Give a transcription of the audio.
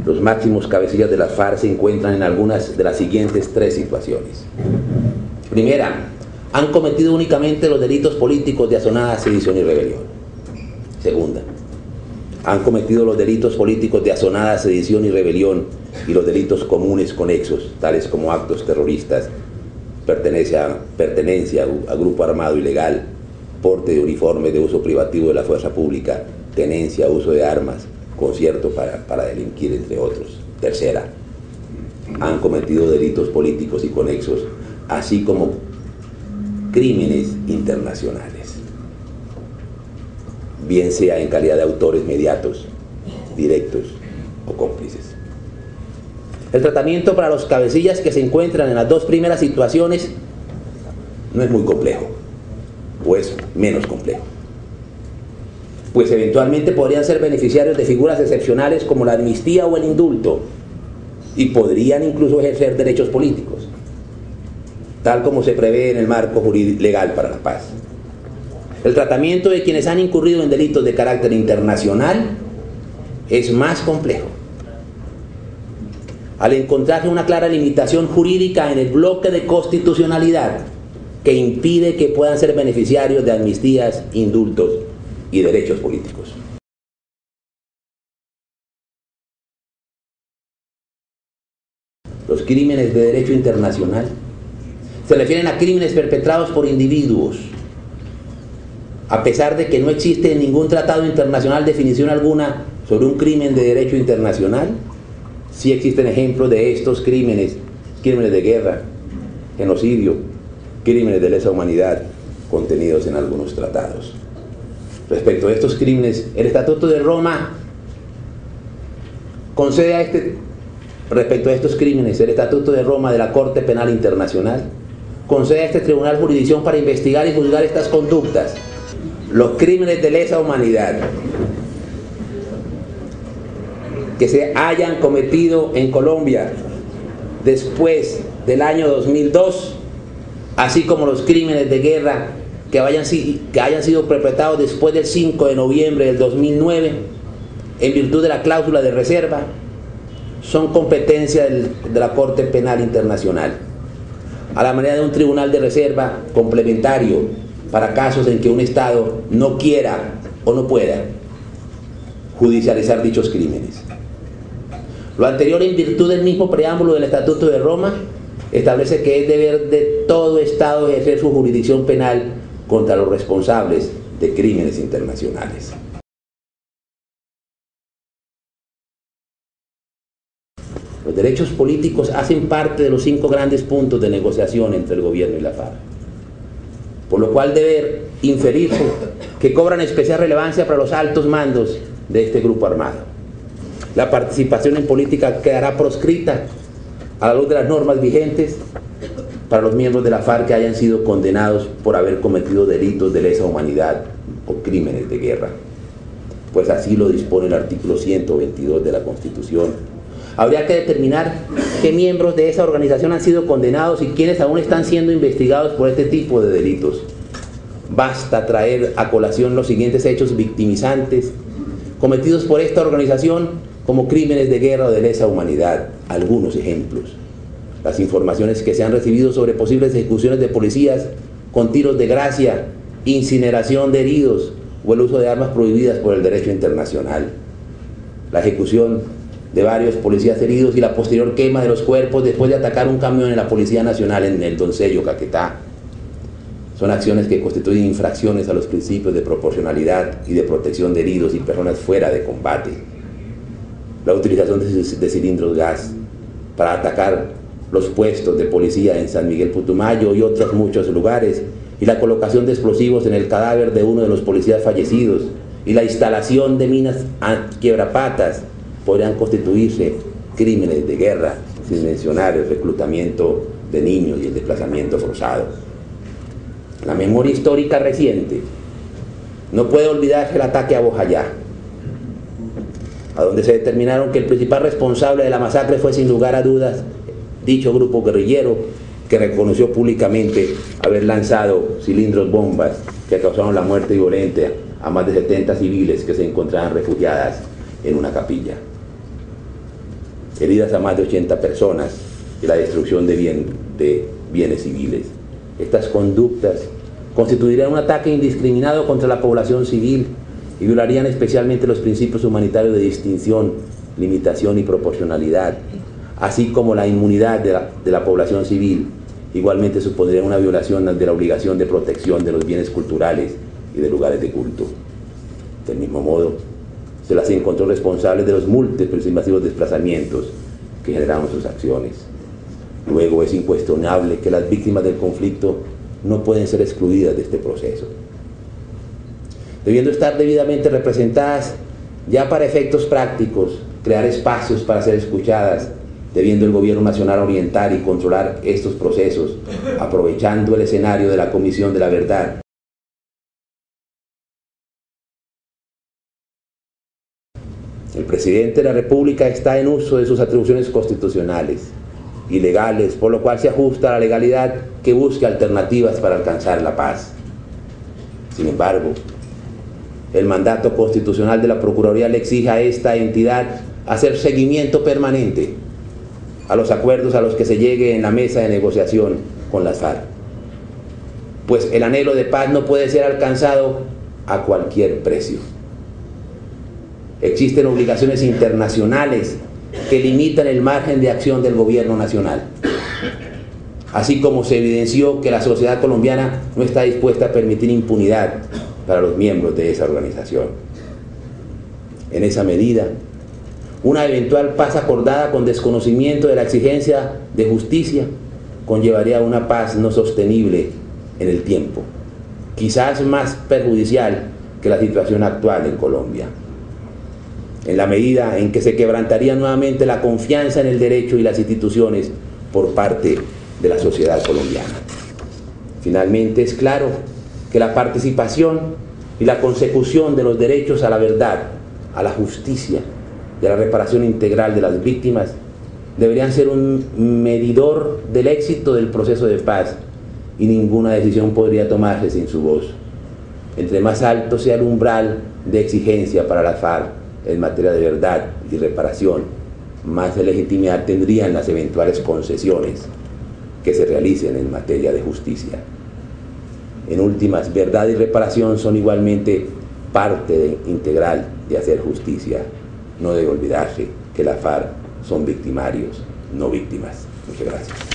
Los máximos cabecillas de las FARC se encuentran en algunas de las siguientes tres situaciones. Primera, han cometido únicamente los delitos políticos de asonada sedición y rebelión. Segunda, han cometido los delitos políticos de asonada sedición y rebelión y los delitos comunes conexos, tales como actos terroristas, pertenencia a grupo armado ilegal, porte de uniforme de uso privativo de la fuerza pública, tenencia, uso de armas, concierto para delinquir, entre otros. Tercera, han cometido delitos políticos y conexos, así como crímenes internacionales, bien sea en calidad de autores mediatos, directos o cómplices. El tratamiento para los cabecillas que se encuentran en las dos primeras situaciones no es muy complejo, o es menos complejo, pues eventualmente podrían ser beneficiarios de figuras excepcionales como la amnistía o el indulto, y podrían incluso ejercer derechos políticos, tal como se prevé en el marco legal para la paz. El tratamiento de quienes han incurrido en delitos de carácter internacional es más complejo, al encontrarse una clara limitación jurídica en el bloque de constitucionalidad que impide que puedan ser beneficiarios de amnistías, indultos y derechos políticos. Los crímenes de derecho internacional se refieren a crímenes perpetrados por individuos, a pesar de que no existe en ningún tratado internacional definición alguna sobre un crimen de derecho internacional. Sí existen ejemplos de estos crímenes, crímenes de guerra, genocidio, crímenes de lesa humanidad, contenidos en algunos tratados. Respecto a estos crímenes, el Estatuto de Roma concede respecto a estos crímenes, el Estatuto de Roma de la Corte Penal Internacional concede a este tribunal jurisdicción para investigar y juzgar estas conductas. Los crímenes de lesa humanidad que se hayan cometido en Colombia después del año 2002, así como los crímenes de guerra que hayan sido perpetrados después del 5 de noviembre del 2009, en virtud de la cláusula de reserva, son competencia de la Corte Penal Internacional, a la manera de un tribunal de reserva complementario para casos en que un Estado no quiera o no pueda judicializar dichos crímenes. Lo anterior, en virtud del mismo preámbulo del Estatuto de Roma, establece que es deber de todo Estado ejercer su jurisdicción penal contra los responsables de crímenes internacionales. Los derechos políticos hacen parte de los 5 grandes puntos de negociación entre el gobierno y la FARC, por lo cual debe inferirse que cobran especial relevancia para los altos mandos de este grupo armado. La participación en política quedará proscrita a la luz de las normas vigentes para los miembros de la FARC que hayan sido condenados por haber cometido delitos de lesa humanidad o crímenes de guerra, pues así lo dispone el artículo 122 de la Constitución. Habría que determinar qué miembros de esa organización han sido condenados y quiénes aún están siendo investigados por este tipo de delitos. Basta traer a colación los siguientes hechos victimizantes cometidos por esta organización como crímenes de guerra o de lesa humanidad. Algunos ejemplos: las informaciones que se han recibido sobre posibles ejecuciones de policías con tiros de gracia, incineración de heridos o el uso de armas prohibidas por el derecho internacional, la ejecución de varios policías heridos y la posterior quema de los cuerpos después de atacar un camión en la Policía Nacional en el Doncello, Caquetá. Son acciones que constituyen infracciones a los principios de proporcionalidad y de protección de heridos y personas fuera de combate. La utilización de cilindros gas para atacar los puestos de policía en San Miguel Putumayo y otros muchos lugares, y la colocación de explosivos en el cadáver de uno de los policías fallecidos, y la instalación de minas quiebrapatas, podrían constituirse crímenes de guerra, sin mencionar el reclutamiento de niños y el desplazamiento forzado. La memoria histórica reciente no puede olvidarse el ataque a Bojayá, a donde se determinaron que el principal responsable de la masacre fue sin lugar a dudas dicho grupo guerrillero, que reconoció públicamente haber lanzado cilindros bombas que causaron la muerte violenta a más de 70 civiles que se encontraban refugiadas en una capilla. heridas a más de 80 personas y la destrucción de bienes civiles. Estas conductas constituirían un ataque indiscriminado contra la población civil y violarían especialmente los principios humanitarios de distinción, limitación y proporcionalidad, así como la inmunidad de la población civil. Igualmente supondrían una violación de la obligación de protección de los bienes culturales y de lugares de culto. Del mismo modo, se las encontró responsables de los múltiples y masivos desplazamientos que generaron sus acciones. Luego es incuestionable que las víctimas del conflicto no pueden ser excluidas de este proceso. Debiendo estar debidamente representadas, ya para efectos prácticos, crear espacios para ser escuchadas, debiendo el Gobierno Nacional orientar y controlar estos procesos, aprovechando el escenario de la Comisión de la Verdad. El presidente de la República está en uso de sus atribuciones constitucionales y legales, por lo cual se ajusta a la legalidad que busque alternativas para alcanzar la paz. Sin embargo, el mandato constitucional de la Procuraduría le exige a esta entidad hacer seguimiento permanente a los acuerdos a los que se llegue en la mesa de negociación con las FARC, pues el anhelo de paz no puede ser alcanzado a cualquier precio. Existen obligaciones internacionales que limitan el margen de acción del gobierno nacional, así como se evidenció que la sociedad colombiana no está dispuesta a permitir impunidad para los miembros de esa organización. En esa medida, una eventual paz acordada con desconocimiento de la exigencia de justicia conllevaría a una paz no sostenible en el tiempo, quizás más perjudicial que la situación actual en Colombia, en la medida en que se quebrantaría nuevamente la confianza en el derecho y las instituciones por parte de la sociedad colombiana. Finalmente, es claro que la participación y la consecución de los derechos a la verdad, a la justicia y a la reparación integral de las víctimas deberían ser un medidor del éxito del proceso de paz, y ninguna decisión podría tomarse sin su voz. Entre más alto sea el umbral de exigencia para las FARC en materia de verdad y reparación, más legitimidad tendrían las eventuales concesiones que se realicen en materia de justicia. En últimas, verdad y reparación son igualmente parte integral de hacer justicia. No debe olvidarse que las FARC son victimarios, no víctimas. Muchas gracias.